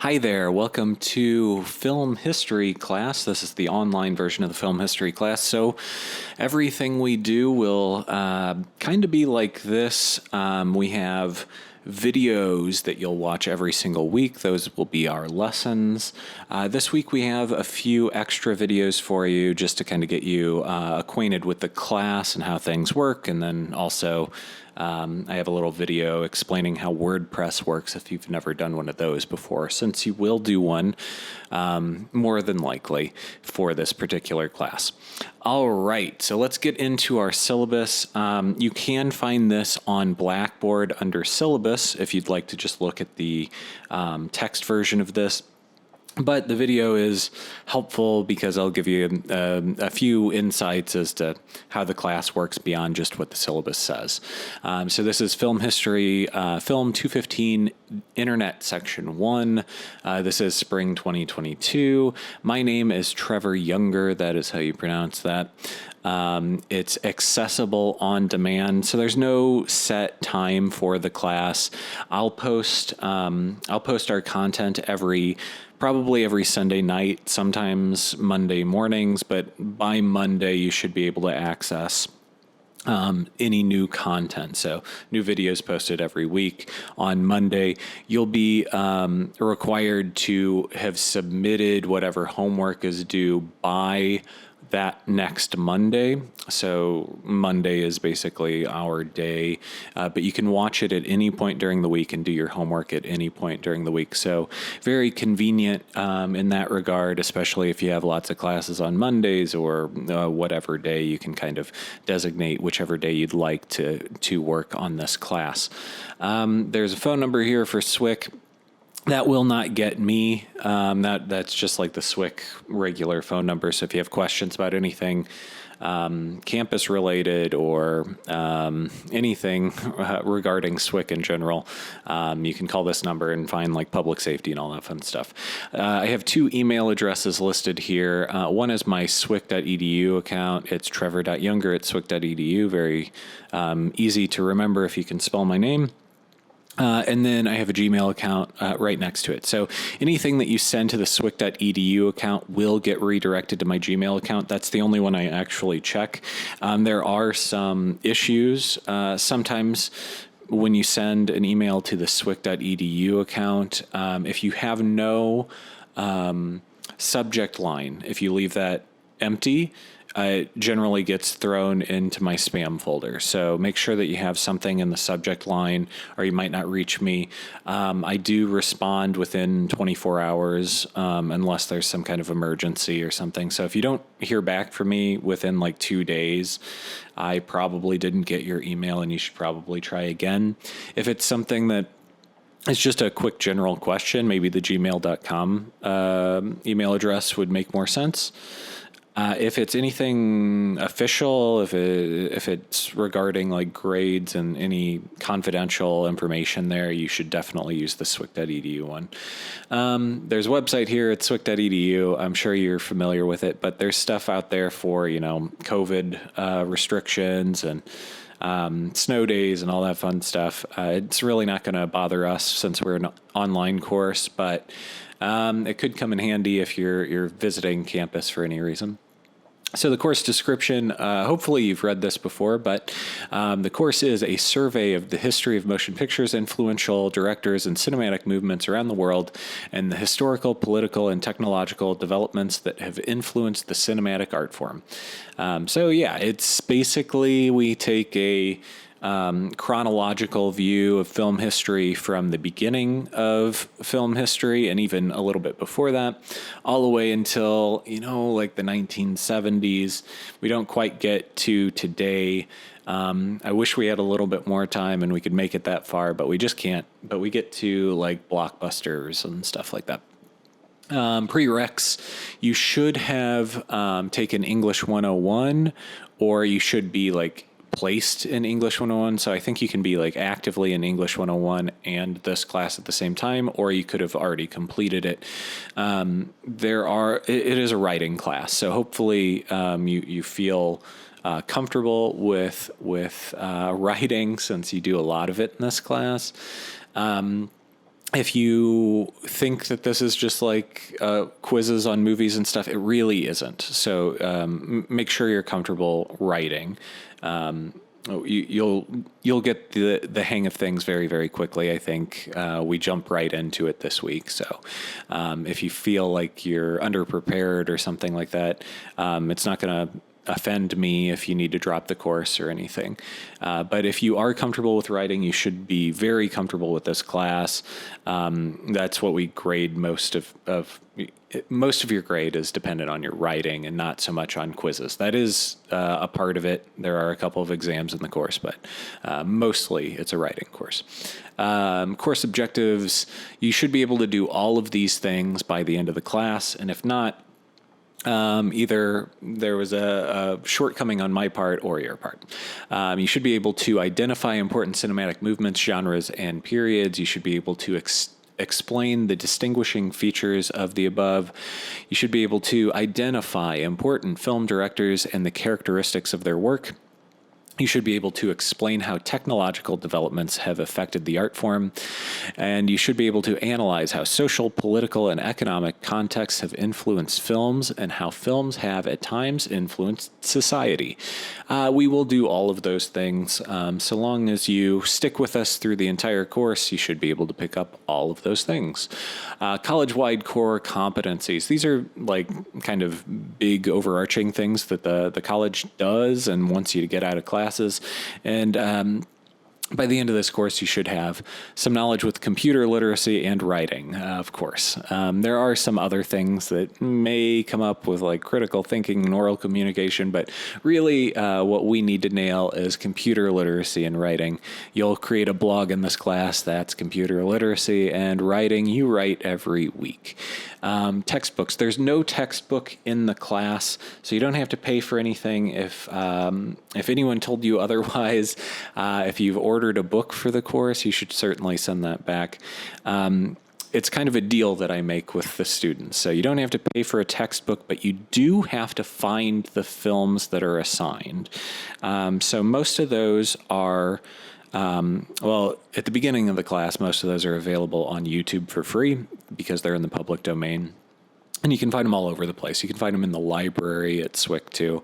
Hi there, welcome to Film History class. This is the online version of the Film History class. So everything we do will kind of be like this. We have videos that you'll watch every single week. Those will be our lessons. This week we have a few extra videos for you just to kind of get you acquainted with the class and how things work, and then also I have a little video explaining how WordPress works if you've never done one of those before, since you will do one more than likely for this particular class. All right, so let's get into our syllabus. You can find this on Blackboard under Syllabus if you'd like to just look at the text version of this. But the video is helpful because I'll give you a few insights as to how the class works beyond just what the syllabus says. So this is Film History, Film 215, Internet Section 1. This is Spring 2022. My name is Trevor Younger. That is how you pronounce that. It's accessible on demand, so there's no set time for the class. I'll post our content probably every Sunday night, sometimes Monday mornings, but by Monday you should be able to access any new content. So new videos posted every week. On Monday, you'll be required to have submitted whatever homework is due by that next Monday. So Monday is basically our day, but you can watch it at any point during the week and do your homework at any point during the week. So very convenient in that regard, especially if you have lots of classes on Mondays or whatever day. You can kind of designate whichever day you'd like to work on this class. There's a phone number here for SWIC. That will not get me. That's just like the SWIC regular phone number. So if you have questions about anything campus related or anything regarding SWIC in general, you can call this number and find like public safety and all that fun stuff. I have two email addresses listed here. One is my swic.edu account. It's trevor.younger@swic.edu. Very easy to remember if you can spell my name. And then I have a Gmail account right next to it. So anything that you send to the swic.edu account will get redirected to my Gmail account. That's the only one I actually check. There are some issues. Sometimes when you send an email to the swic.edu account, if you have no subject line, if you leave that empty, it generally gets thrown into my spam folder. So make sure that you have something in the subject line or you might not reach me. I do respond within 24 hours unless there's some kind of emergency or something. So if you don't hear back from me within like 2 days, I probably didn't get your email and you should probably try again. If it's something that it's just a quick general question, maybe the gmail.com email address would make more sense. If it's anything official, if it's regarding like grades and any confidential information there, you should definitely use the swic.edu one. There's a website here at swic.edu. I'm sure you're familiar with it, but there's stuff out there for, COVID restrictions and snow days and all that fun stuff. It's really not going to bother us since we're an online course, but it could come in handy if you're visiting campus for any reason. So the course description, hopefully you've read this before, but the course is a survey of the history of motion pictures, influential directors, and cinematic movements around the world, and the historical, political, and technological developments that have influenced the cinematic art form. It's basically we take a chronological view of film history from the beginning of film history and even a little bit before that, all the way until, like the 1970s. We don't quite get to today. I wish we had a little bit more time and we could make it that far, but we just can't. But we get to like blockbusters and stuff like that. Prereqs, you should have taken English 101, or you should be like placed in English 101. So I think you can be like actively in English 101 and this class at the same time, or you could have already completed it. It is a writing class. So hopefully you feel comfortable with writing since you do a lot of it in this class. if you think that this is just like quizzes on movies and stuff, it really isn't. So make sure you're comfortable writing. You'll get the hang of things very, very quickly. I think we jump right into it this week. So if you feel like you're underprepared or something like that, it's not going to offend me if you need to drop the course or anything. But if you are comfortable with writing, you should be very comfortable with this class. That's what we grade most of your grade is dependent on your writing and not so much on quizzes. That is a part of it. There are a couple of exams in the course, but mostly it's a writing course. Course objectives, you should be able to do all of these things by the end of the class. And if not, either there was a shortcoming on my part or your part. You should be able to identify important cinematic movements, genres, and periods. You should be able to explain the distinguishing features of the above. You should be able to identify important film directors and the characteristics of their work. You should be able to explain how technological developments have affected the art form, and you should be able to analyze how social, political, and economic contexts have influenced films and how films have at times influenced society. We will do all of those things. So long as you stick with us through the entire course, you should be able to pick up all of those things. College-wide core competencies. These are like kind of big overarching things that the college does and wants you to get out of class. And by the end of this course, you should have some knowledge with computer literacy and writing, of course. There are some other things that may come up with like critical thinking and oral communication, but really what we need to nail is computer literacy and writing. You'll create a blog in this class that's computer literacy and writing. You write every week. Textbooks. There's no textbook in the class, so you don't have to pay for anything. If anyone told you otherwise, if you've ordered a book for the course, you should certainly send that back. It's kind of a deal that I make with the students. So you don't have to pay for a textbook, but you do have to find the films that are assigned. So most of those are... at the beginning of the class, most of those are available on YouTube for free because they're in the public domain. And you can find them all over the place. You can find them in the library at SWIC too.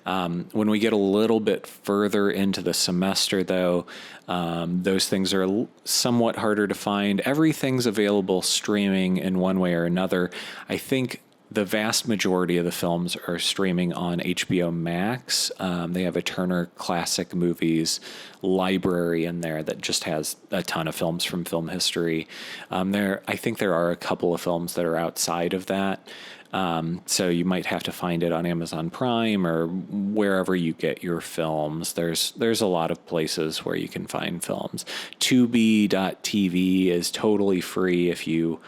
When we get a little bit further into the semester, though, those things are somewhat harder to find. Everything's available streaming in one way or another. I think the vast majority of the films are streaming on HBO Max. They have a Turner Classic Movies library in there that just has a ton of films from film history. I think there are a couple of films that are outside of that. So you might have to find it on Amazon Prime or wherever you get your films. There's a lot of places where you can find films. Tubi.tv is totally free if you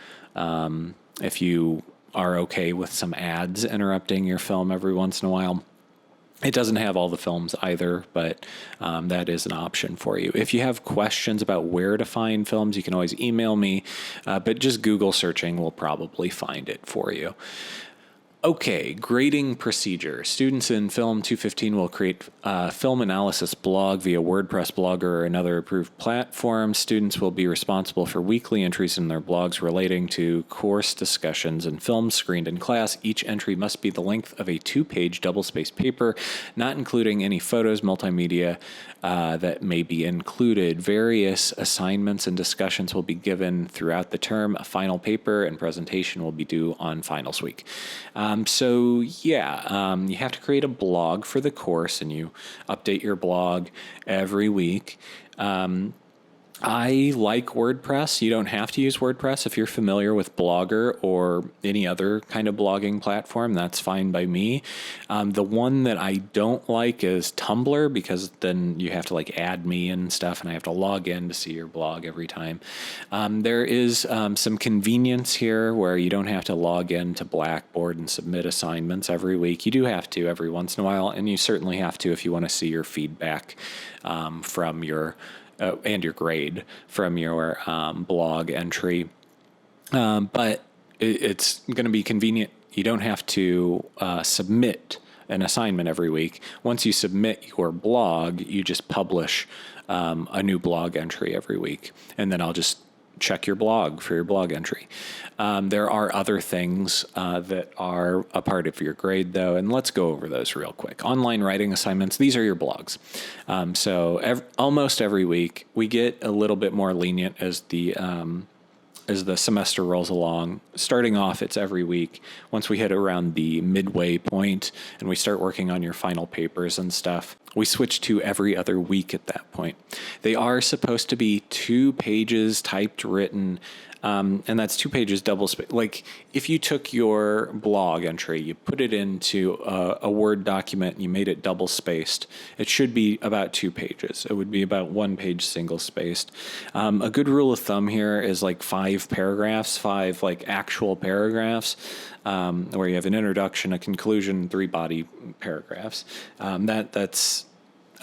are okay with some ads interrupting your film every once in a while. It doesn't have all the films either, but that is an option for you. If you have questions about where to find films, you can always email me, but just Google searching will probably find it for you. Okay, grading procedure. Students in Film 215 will create a film analysis blog via WordPress Blogger or another approved platform. Students will be responsible for weekly entries in their blogs relating to course discussions and films screened in class. Each entry must be the length of a 2-page double-spaced paper, not including any photos, multimedia that may be included. Various assignments and discussions will be given throughout the term. A final paper and presentation will be due on finals week. You have to create a blog for the course, and you update your blog every week. I like WordPress. You don't have to use WordPress if you're familiar with Blogger or any other kind of blogging platform. That's fine by me. The one that I don't like is Tumblr, because then you have to like add me and stuff, and I have to log in to see your blog every time. There is some convenience here where you don't have to log in to Blackboard and submit assignments every week. You do have to every once in a while, and you certainly have to if you want to see your feedback from your and your grade from your blog entry. But it's going to be convenient. You don't have to submit an assignment every week. Once you submit your blog, you just publish a new blog entry every week. And then I'll just check your blog for your blog entry. There are other things that are a part of your grade, though, and let's go over those real quick. Online writing assignments, these are your blogs. Almost every week, we get a little bit more lenient as the semester rolls along. Starting off, it's every week. Once we hit around the midway point and we start working on your final papers and stuff, we switch to every other week at that point. They are supposed to be 2 pages typed, written, and that's 2 pages double spaced. Like if you took your blog entry, you put it into a Word document, and you made it double spaced, it should be about 2 pages. It would be about 1 page single spaced. A good rule of thumb here is like 5 paragraphs, 5 like actual paragraphs, where you have an introduction, a conclusion, 3 body paragraphs. That's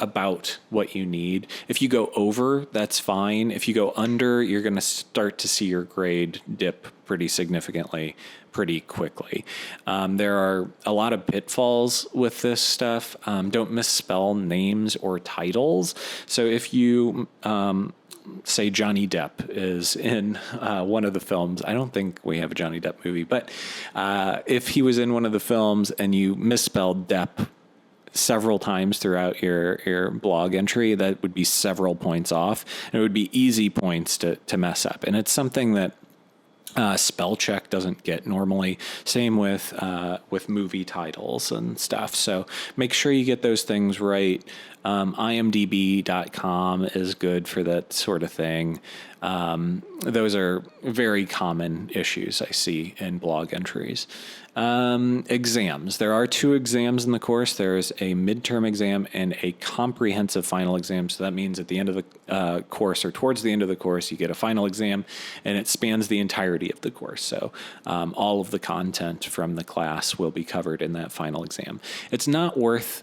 about what you need. If you go over, that's fine. If you go under, you're going to start to see your grade dip pretty significantly, pretty quickly. There are a lot of pitfalls with this stuff. Don't misspell names or titles. So if you say Johnny Depp is in one of the films. I don't think we have a Johnny Depp movie, but if he was in one of the films and you misspelled Depp several times throughout your blog entry, that would be several points off, and it would be easy points to mess up. And it's something that spell check doesn't get normally. Same with movie titles and stuff. So make sure you get those things right. IMDb.com is good for that sort of thing. Those are very common issues I see in blog entries. Exams. There are 2 exams in the course. There's a midterm exam and a comprehensive final exam. So that means at the end of the course, or towards the end of the course, you get a final exam, and it spans the entirety of the course. So all of the content from the class will be covered in that final exam. It's not worth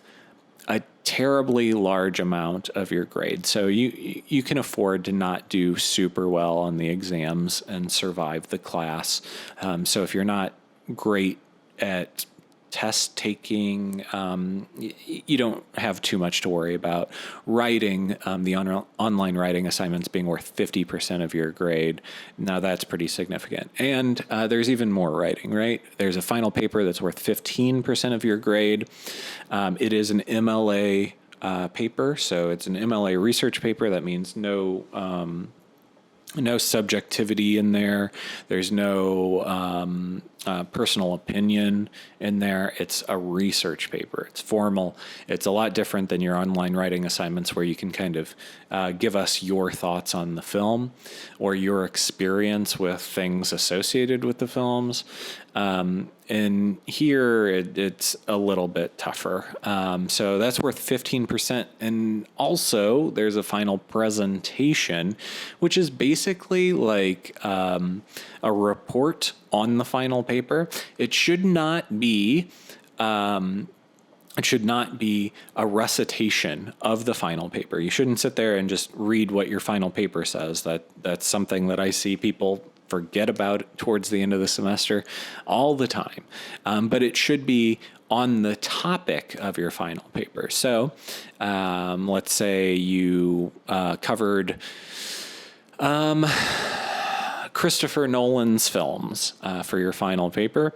a terribly large amount of your grade. So you can afford to not do super well on the exams and survive the class. So if you're not great at test taking, you don't have too much to worry about. Writing, the online writing assignments being worth 50% of your grade. Now that's pretty significant. And there's even more writing, right? There's a final paper that's worth 15% of your grade. It is an MLA paper, so it's an MLA research paper. That means no subjectivity in there. There's no personal opinion in there. It's a research paper. It's formal. It's a lot different than your online writing assignments where you can kind of give us your thoughts on the film or your experience with things associated with the films. And here it's a little bit tougher. So that's worth 15%. And also there's a final presentation, which is basically like a report on the final paper. It should not be a recitation of the final paper. You shouldn't sit there and just read what your final paper says. That's something that I see people forget about towards the end of the semester all the time. But it should be on the topic of your final paper. So let's say you covered Christopher Nolan's films for your final paper,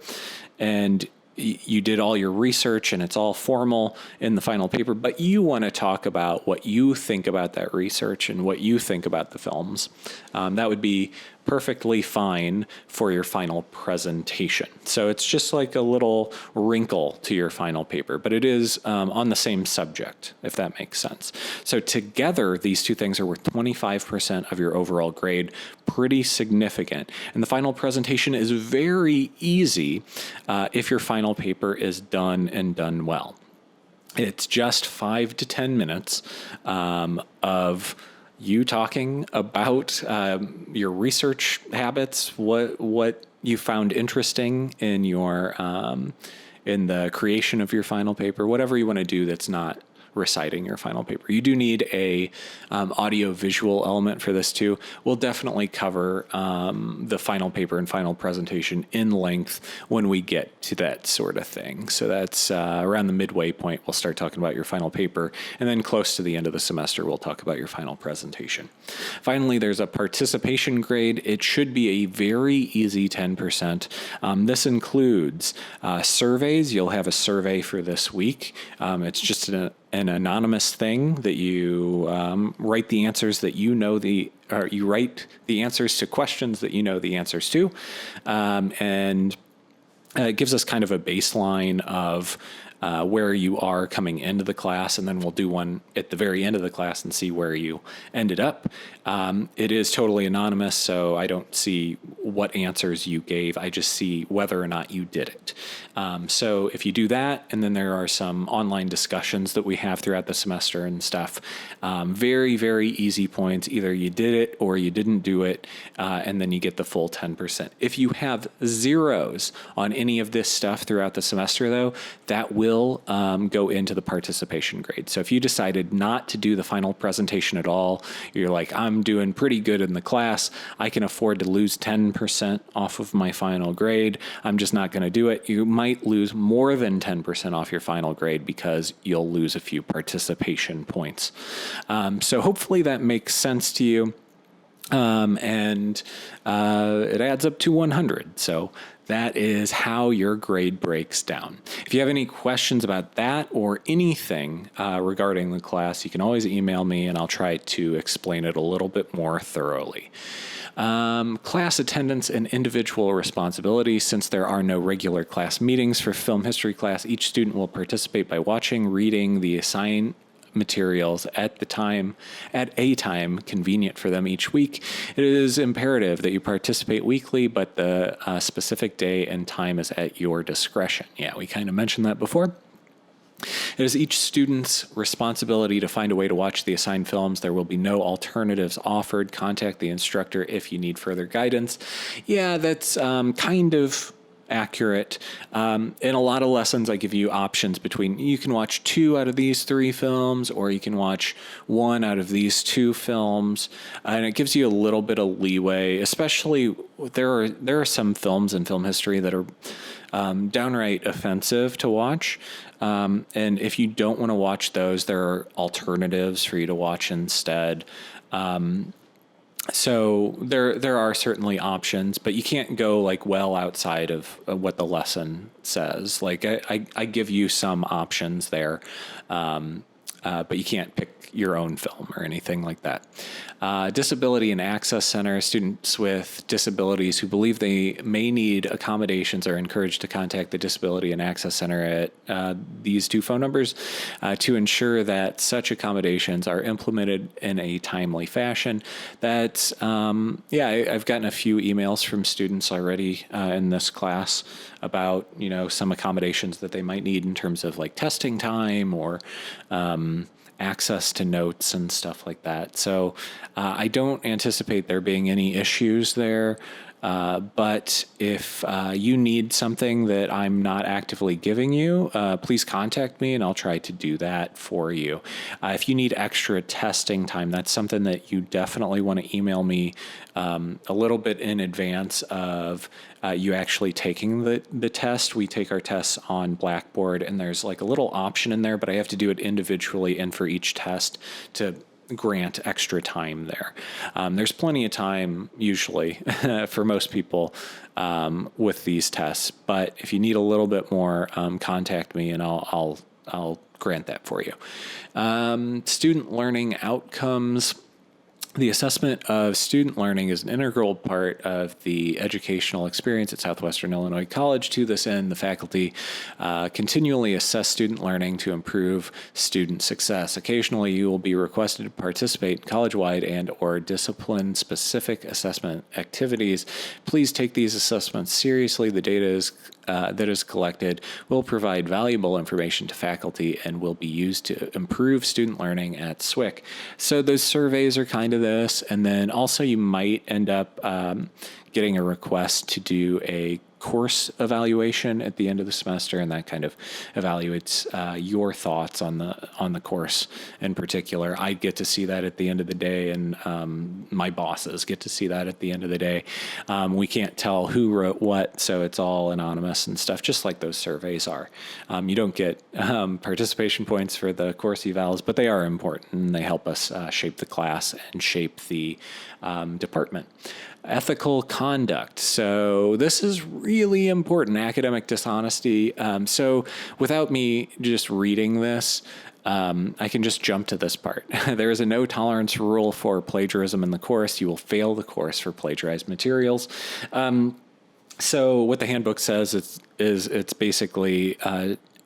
and you did all your research and it's all formal in the final paper, but you want to talk about what you think about that research and what you think about the films. That would be perfectly fine for your final presentation. So it's just like a little wrinkle to your final paper, but it is on the same subject, if that makes sense. So together, these 2 things are worth 25% of your overall grade, pretty significant. And the final presentation is very easy if your final paper is done and done well. It's just 5 to 10 minutes of you talking about your research habits, what you found interesting in your in the creation of your final paper, whatever you want to do that's not reciting your final paper. You do need a audio visual element for this too. We'll definitely cover the final paper and final presentation in length when we get to that sort of thing. So that's around the midway point, we'll start talking about your final paper, and then close to the end of the semester, we'll talk about your final presentation. Finally, there's a participation grade. It should be a very easy 10%. This includes surveys. You'll have a survey for this week. It's just an anonymous thing that you write the answers that you know or you write the answers to questions that you know the answers to, and it gives us kind of a baseline of where you are coming into the class, and then we'll do one at the very end of the class and see where you ended up. It is totally anonymous, so I don't see what answers you gave. I just see whether or not you did it. So if you do that, and then there are some online discussions that we have throughout the semester and stuff, very, very easy points. Either you did it or you didn't do it, and then you get the full 10%. If you have zeros on any of this stuff throughout the semester, though, that will go into the participation grade. So if you decided not to do the final presentation at all, you're like, I'm doing pretty good in the class, I can afford to lose 10% off of my final grade, I'm just not going to do it. You might lose more than 10% off your final grade because you'll lose a few participation points. So hopefully that makes sense to you. And it adds up to 100. So that is how your grade breaks down. If you have any questions about that or anything regarding the class, you can always email me and I'll try to explain it a little bit more thoroughly. Class attendance and individual responsibility. Since there are no regular class meetings for film history class, each student will participate by watching, reading the assigned materials at a time convenient for them each week. It is imperative that you participate weekly, but the specific day and time is at your discretion. Yeah, we kind of mentioned that before. It is each student's responsibility to find a way to watch the assigned films. There will be no alternatives offered. Contact the instructor if you need further guidance. Yeah, that's kind of accurate. In a lot of lessons, I give you options between you can watch 2 out of these 3 films, or you can watch 1 out of these 2 films, and it gives you a little bit of leeway. Especially there are some films in film history that are downright offensive to watch, and if you don't want to watch those, there are alternatives for you to watch instead. So there are certainly options, but you can't go like well outside of what the lesson says. Like I give you some options there, but you can't pick your own film or anything like that. Disability and Access Center. Students with disabilities who believe they may need accommodations are encouraged to contact the Disability and Access Center at these 2 phone numbers to ensure that such accommodations are implemented in a timely fashion. That's, I've gotten a few emails from students already in this class about, some accommodations that they might need in terms of like testing time or access to notes and stuff like that. So I don't anticipate there being any issues there. But if you need something that I'm not actively giving you, please contact me and I'll try to do that for you. If you need extra testing time, that's something that you definitely want to email me a little bit in advance of you actually taking the test. We take our tests on Blackboard, and there's like a little option in there, but I have to do it individually and for each test to grant extra time there. There's plenty of time usually for most people with these tests, but if you need a little bit more, contact me and I'll grant that for you. Student learning outcomes. The assessment of student learning is an integral part of the educational experience at Southwestern Illinois College. To this end, the faculty continually assess student learning to improve student success. Occasionally, you will be requested to participate in college-wide and or discipline-specific assessment activities. Please take these assessments seriously. The data that is collected will provide valuable information to faculty and will be used to improve student learning at SWIC. So those surveys are kind of this, and then also you might end up getting a request to do a course evaluation at the end of the semester, and that kind of evaluates your thoughts on the course in particular. I get to see that at the end of the day, and my bosses get to see that at the end of the day. We can't tell who wrote what, so it's all anonymous and stuff, just like those surveys are. You don't get participation points for the course evals, but they are important, and they help us shape the class and shape the department. Ethical conduct. So this is really important, academic dishonesty. So without me just reading this, I can just jump to this part. There is a no tolerance rule for plagiarism in the course. You will fail the course for plagiarized materials. So what the handbook says is it's basically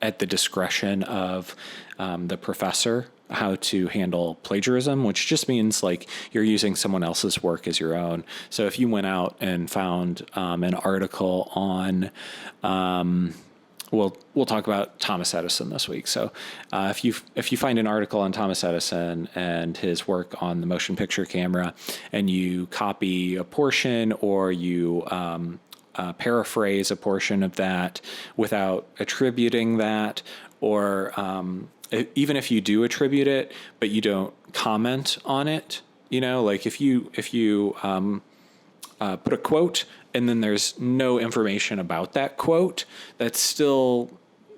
at the discretion of the professor how to handle plagiarism, which just means like you're using someone else's work as your own. So if you went out and found an article on, we'll talk about Thomas Edison this week. So if you find an article on Thomas Edison and his work on the motion picture camera, and you copy a portion or you paraphrase a portion of that without attributing that, or even if you do attribute it, but you don't comment on it, like if you put a quote and then there's no information about that quote, that's still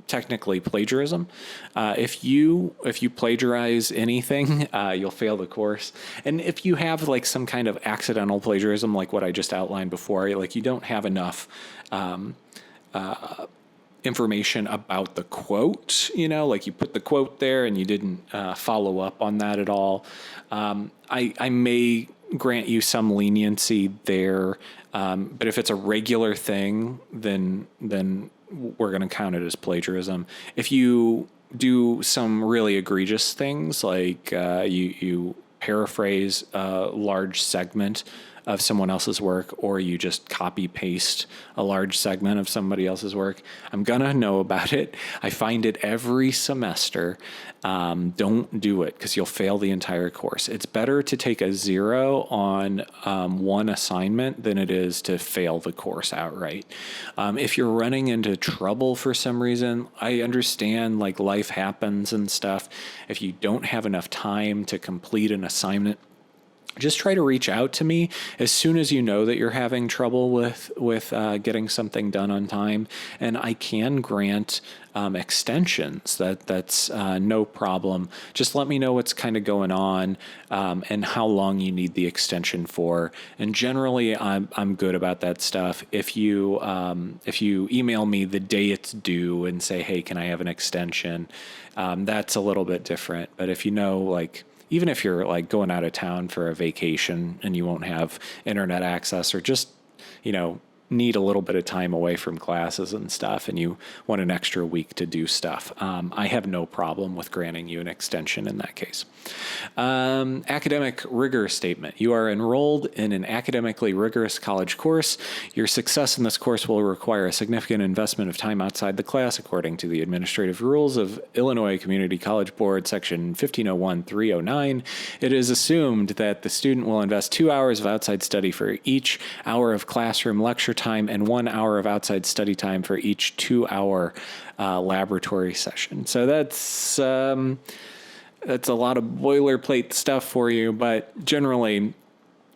technically plagiarism. If you plagiarize anything, you'll fail the course. And if you have like some kind of accidental plagiarism, like what I just outlined before, like you don't have enough information about the quote, like you put the quote there and you didn't follow up on that at all, I may grant you some leniency there. But if it's a regular thing, then we're going to count it as plagiarism. If you do some really egregious things, like you paraphrase a large segment of someone else's work, or you just copy paste a large segment of somebody else's work, I'm gonna know about it. I find it every semester. Don't do it, because you'll fail the entire course. It's better to take a 0 on one assignment than it is to fail the course outright. If you're running into trouble for some reason, I understand, like, life happens and stuff. If you don't have enough time to complete an assignment, just try to reach out to me as soon as you know that you're having trouble with getting something done on time, and I can grant extensions. That's no problem. Just let me know what's kind of going on and how long you need the extension for. And generally, I'm good about that stuff. If you email me the day it's due and say, hey, can I have an extension? That's a little bit different. But if you know, like, even if you're like going out of town for a vacation and you won't have internet access, or just, need a little bit of time away from classes and stuff, and you want an extra week to do stuff, I have no problem with granting you an extension in that case. Academic rigor statement. You are enrolled in an academically rigorous college course. Your success in this course will require a significant investment of time outside the class, according to the administrative rules of Illinois Community College Board, section 1501-309. It is assumed that the student will invest 2 hours of outside study for each hour of classroom lecture time and 1 hour of outside study time for each 2-hour laboratory session. So that's a lot of boilerplate stuff for you, but generally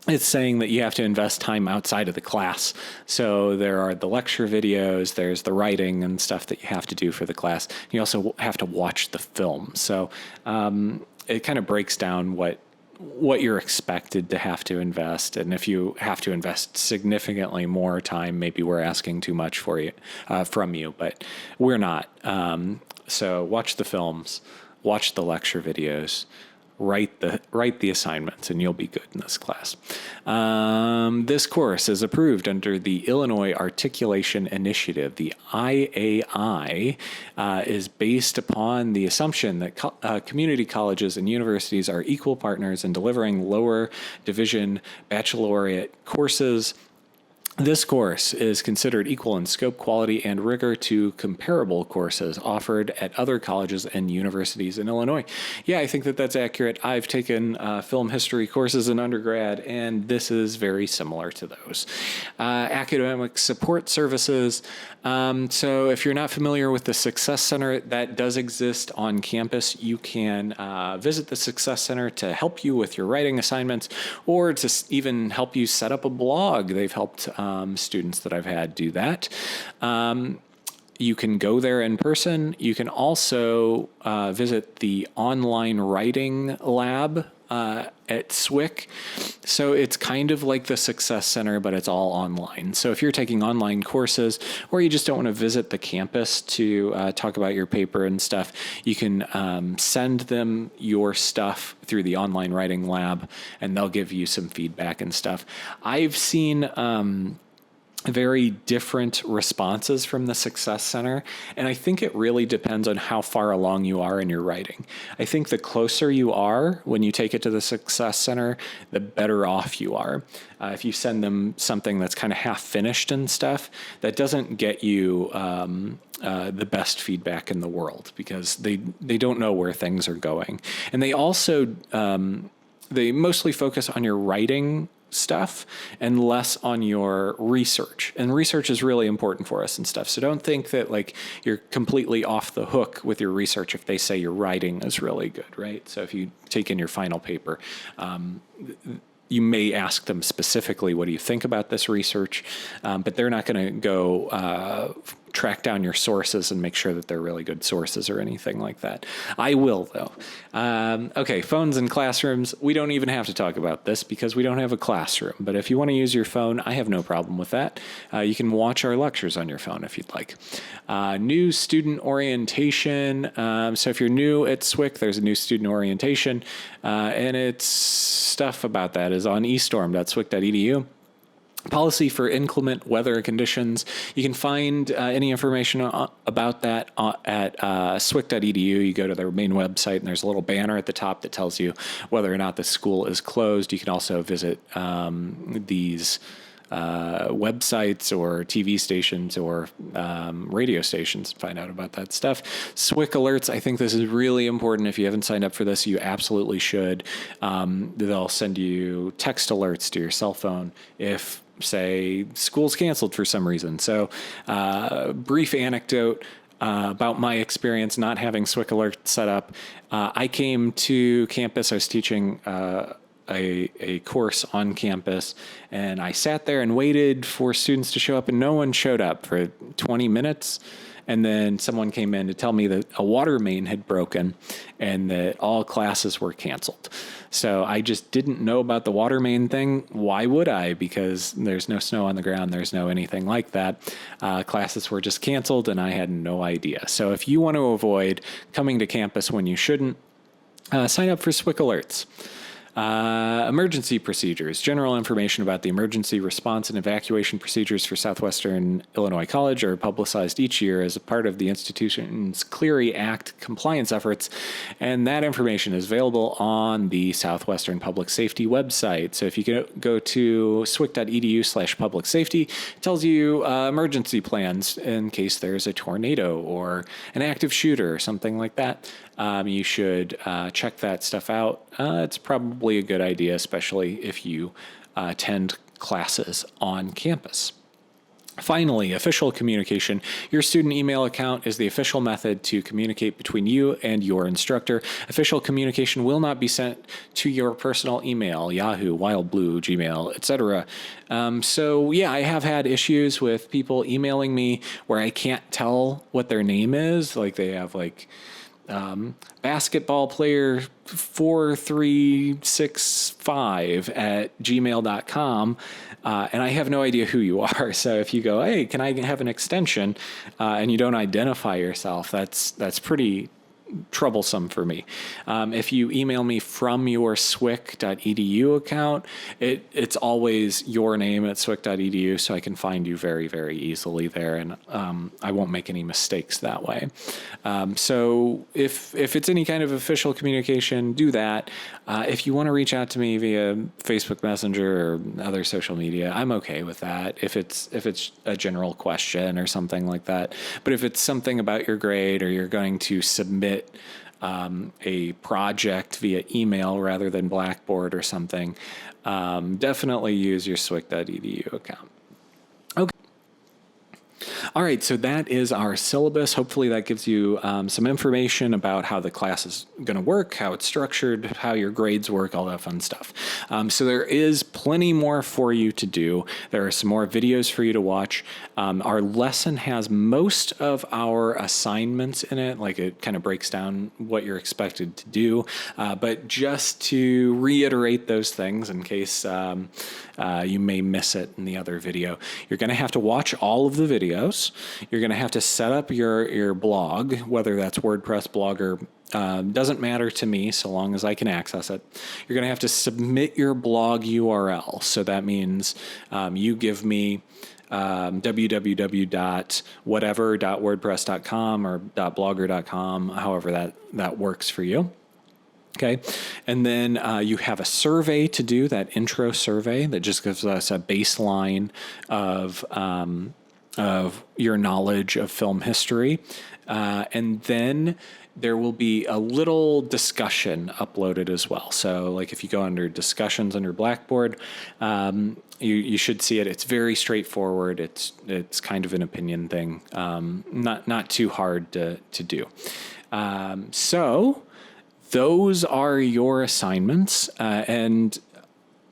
it's saying that you have to invest time outside of the class. So there are the lecture videos, there's the writing and stuff that you have to do for the class. You also have to watch the film. So it kind of breaks down what you're expected to have to invest. And if you have to invest significantly more time, maybe we're asking too much from you, but we're not. So watch the films, watch the lecture videos, write the assignments, and you'll be good in this class. This course is approved under the Illinois Articulation Initiative. The IAI is based upon the assumption that community colleges and universities are equal partners in delivering lower division baccalaureate courses. This course is considered equal in scope, quality, and rigor to comparable courses offered at other colleges and universities in Illinois. Yeah, I think that that's accurate. I've taken film history courses in undergrad, and this is very similar to those. Academic support services. So if you're not familiar with the Success Center, that does exist on campus. You can visit the Success Center to help you with your writing assignments or to even help you set up a blog. They've helped students that I've had do that. You can go there in person. You can also visit the online writing lab at SWIC. So it's kind of like the Success Center, but it's all online. So if you're taking online courses or you just don't want to visit the campus to talk about your paper and stuff, you can send them your stuff through the online writing lab and they'll give you some feedback and stuff. I've seen very different responses from the Success Center. And I think it really depends on how far along you are in your writing. I think the closer you are when you take it to the Success Center, the better off you are. If you send them something that's kind of half finished and stuff, that doesn't get you the best feedback in the world because they don't know where things are going. And they also, they mostly focus on your writing stuff and less on your research. And research is really important for us and stuff. So don't think that like you're completely off the hook with your research if they say your writing is really good, right? So if you take in your final paper, you may ask them specifically, what do you think about this research? But they're not going to go track down your sources and make sure that they're really good sources or anything like that. I will, though. Okay, phones in classrooms. We don't even have to talk about this because we don't have a classroom. But if you want to use your phone, I have no problem with that. You can watch our lectures on your phone if you'd like. New student orientation. So if you're new at SWIC, there's a new student orientation. And it's stuff about that is on estorm.swic.edu. Policy for inclement weather conditions. You can find any information about that at swic.edu. You go to their main website and there's a little banner at the top that tells you whether or not the school is closed. You can also visit these websites or TV stations or radio stations to find out about that stuff. SWIC alerts, I think this is really important. If you haven't signed up for this, you absolutely should. They'll send you text alerts to your cell phone if, say, school's canceled for some reason. So brief anecdote about my experience not having SWIC alert set up. I came to campus. I was teaching a course on campus, and I sat there and waited for students to show up, and no one showed up for 20 minutes. And then someone came in to tell me that a water main had broken and that all classes were canceled. So I just didn't know about the water main thing. Why would I? Because there's no snow on the ground. There's no anything like that. Classes were just canceled and I had no idea. So if you want to avoid coming to campus when you shouldn't, sign up for SWIC alerts. Emergency procedures, general information about the emergency response and evacuation procedures for Southwestern Illinois College are publicized each year as a part of the institution's Clery Act compliance efforts, and that information is available on the Southwestern Public Safety website. So if you go to swic.edu/public safety, it tells you emergency plans in case there's a tornado or an active shooter or something like that. You should check that stuff out. It's probably a good idea, especially if you attend classes on campus. Finally, official communication. Your student email account is the official method to communicate between you and your instructor. Official communication will not be sent to your personal email, Yahoo, WildBlue, Gmail, etc. So yeah, I have had issues with people emailing me where I can't tell what their name is. Like they have like basketball player 4365 at gmail.com. And I have no idea who you are. So if you go, hey, can I have an extension? And you don't identify yourself, that's pretty troublesome for me. If you email me from your swick.edu account, it's always your name at swick.edu, so I can find you very, very easily there, and I won't make any mistakes that way. So if it's any kind of official communication, do that. If you want to reach out to me via Facebook Messenger or other social media, I'm okay with that. If it's a general question or something like that, but if it's something about your grade or you're going to submit a project via email rather than Blackboard or something, definitely use your swick.edu account. Okay. All right, so that is our syllabus. Hopefully that gives you some information about how the class is going to work, how it's structured, how your grades work, all that fun stuff. So there is plenty more for you to do. There are some more videos for you to watch. Our lesson has most of our assignments in it, like it kind of breaks down what you're expected to do. But just to reiterate those things in case you may miss it in the other video, you're going to have to watch all of the videos. You're going to have to set up your blog, whether that's WordPress, Blogger, doesn't matter to me so long as I can access it. You're going to have to submit your blog URL. So that means you give me www.whatever.wordpress.com or .blogger.com, however that works for you. Okay. And then you have a survey to do, that intro survey that just gives us a baseline of your knowledge of film history. And then there will be a little discussion uploaded as well. So like if you go under discussions under Blackboard, you should see it. It's very straightforward. It's kind of an opinion thing. Not too hard to do. So those are your assignments, and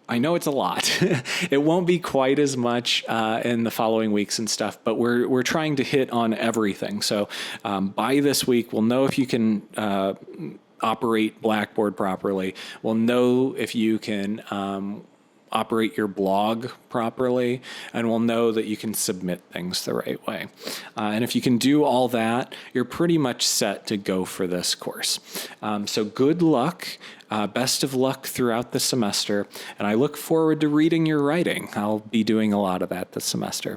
I know it's a lot. It won't be quite as much in the following weeks and stuff, but we're trying to hit on everything. So by this week, we'll know if you can operate Blackboard properly. We'll know if you can operate your blog properly, and we'll know that you can submit things the right way. And if you can do all that, you're pretty much set to go for this course. So good luck. Best of luck throughout the semester, and I look forward to reading your writing. I'll be doing a lot of that this semester.